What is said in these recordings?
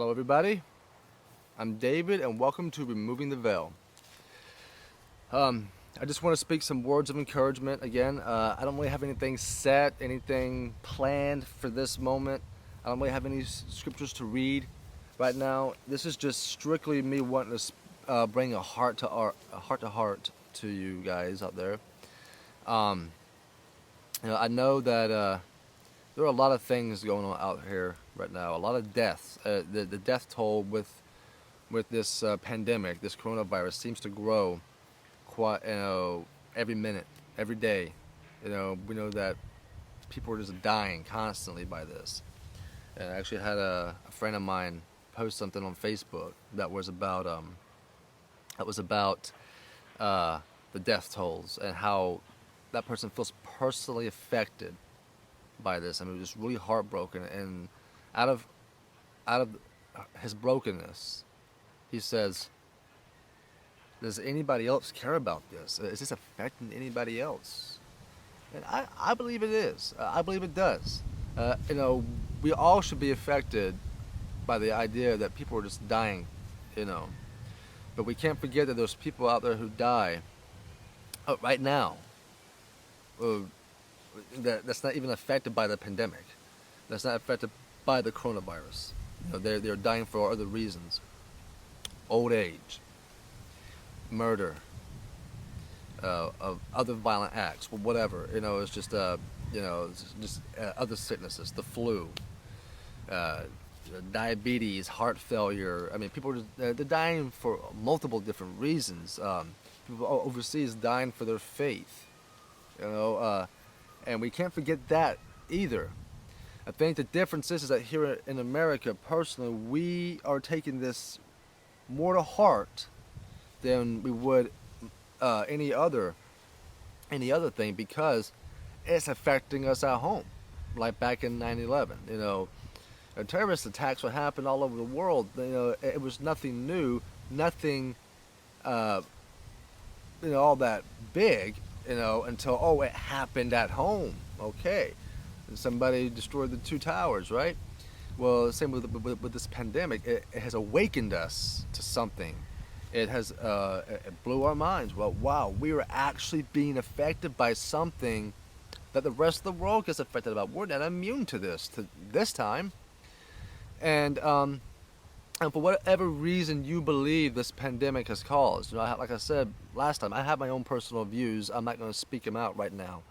Hello, everybody. I'm David, and welcome to Removing the Veil. I just want to speak some words of encouragement. Again, I don't really have anything set, anything planned for this moment. I don't really have any scriptures to read right now. This is just strictly me wanting to bring a heart to heart to you guys out there. Um, I know that there are a lot of things going on out here right now. A lot of deaths. The death toll with this pandemic, this coronavirus, seems to grow quite, every minute, every day. We know that people are just dying constantly by this. And I actually had a friend of mine post something on Facebook that was about the death tolls and how that person feels personally affected by this. I mean, just really heartbroken, and out of out of his brokenness, he says, does anybody else care about this? Is this affecting anybody else? And I believe it is. I believe it does. We all should be affected by the idea that people are just dying, you know. But we can't forget that there's people out there who die right now uh, that's not even affected by the pandemic. That's not affected by the coronavirus. They're dying for other reasons. Old age, murder, of other violent acts, whatever. It's just other sicknesses, the flu, uh, diabetes, heart failure. I mean, people are they're dying for multiple different reasons. People overseas dying for their faith. And we can't forget that either. I think the difference is that here in America, personally, we are taking this more to heart than we would any other thing, because it's affecting us at home. Like back in 9/11, terrorist attacks would happen all over the world. It was nothing new, nothing, all that big, until it happened at home. Okay, and somebody destroyed the two towers, right? Well, same with this pandemic. It has awakened us to something. It blew our minds. Well, wow, we were actually being affected by something that the rest of the world gets affected about. We're not immune to this time. And for whatever reason you believe this pandemic has caused, like I said last time, I have my own personal views. I'm not going to speak them out right now.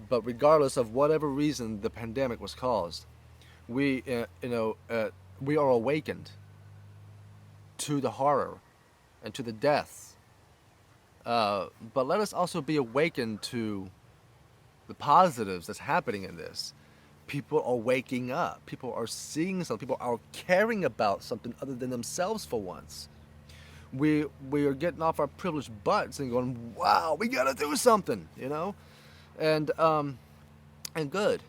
But regardless of whatever reason the pandemic was caused, we are awakened to the horror and to the death. But let us also be awakened to the positives that's happening in this. People are waking up. People are seeing something. People are caring about something other than themselves for once. We are getting off our privileged butts and going, wow, we gotta do something, and good,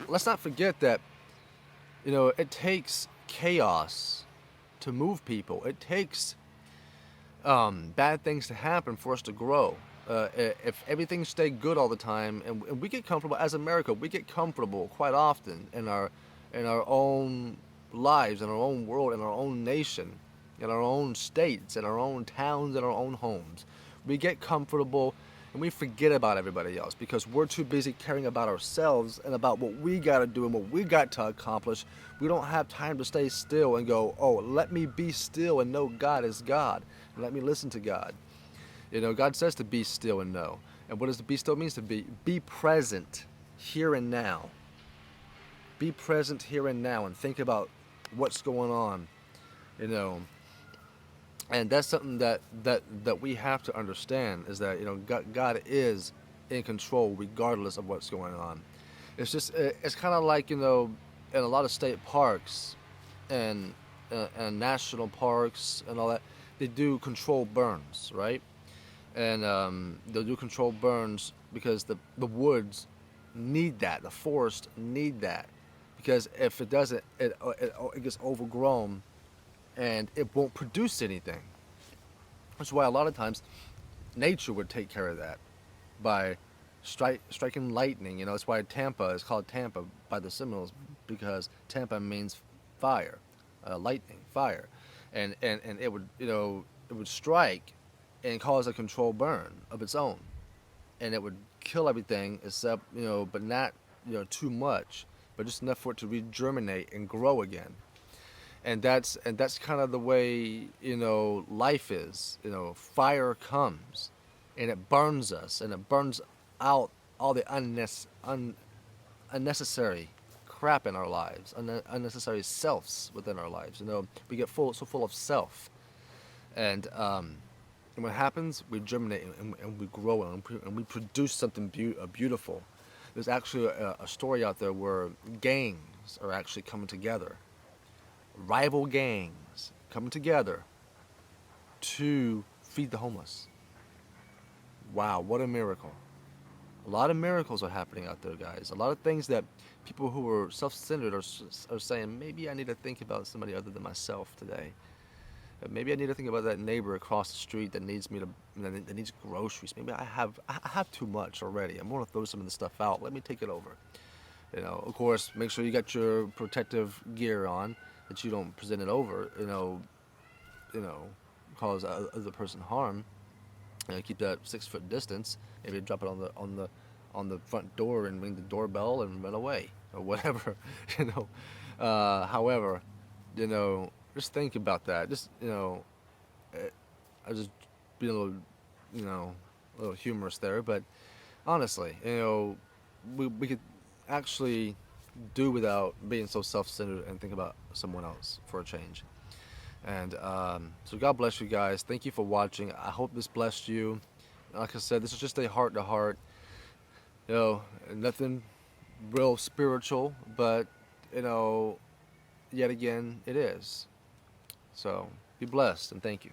let's not forget that, it takes chaos to move people. It takes bad things to happen for us to grow. If everything stayed good all the time, and we get comfortable as America, we get comfortable quite often in our own lives, in our own world, in our own nation, in our own states, in our own towns, in our own homes. We get comfortable and we forget about everybody else because we're too busy caring about ourselves and about what we got to do and what we got to accomplish. We don't have time to stay still and go, oh, let me be still and know God is God, and let me listen to God. God says to be still and know. And what does to be still means? To be present here and now. Be present here and now and think about what's going on, And that's something that we have to understand, is that, God is in control regardless of what's going on. It's kind of like, in a lot of state parks and national parks and all that, they do controlled burns, right? And they'll do controlled burns because the woods need that, the forest need that, because if it doesn't, it gets overgrown and it won't produce anything. That's why a lot of times nature would take care of that by striking lightning. That's why Tampa is called Tampa by the Seminoles, because Tampa means fire, lightning, fire, and it would, it would strike and cause a controlled burn of its own, and it would kill everything except, but not, too much, but just enough for it to regerminate and grow again. And that's kind of the way, life is. Fire comes and it burns us, and it burns out all the unnecessary crap in our lives, unnecessary selves within our lives. We get so full of self, and and what happens? We germinate, and we grow, and we produce something beautiful. There's actually a story out there where gangs are actually coming together, rival gangs coming together to feed the homeless. Wow, what a miracle! A lot of miracles are happening out there, guys. A lot of things that people who are self-centered are saying, maybe I need to think about somebody other than myself today. Maybe I need to think about that neighbor across the street that needs me to, that needs groceries. Maybe I have too much already. I'm going to throw some of this stuff out. Let me take it over. Of course, make sure you got your protective gear on, that you don't present it over. You know, cause other person harm. Keep that 6 foot distance. Maybe drop it on the front door and ring the doorbell and run away or whatever. you know. However, just think about that. Just I was just being a little humorous there, but honestly, we could actually do without being so self-centered and think about someone else for a change. And so God bless you guys. Thank you for watching. I hope this blessed you. Like I said, this is just a heart-to-heart. Nothing real spiritual, but yet again, it is. So be blessed and thank you.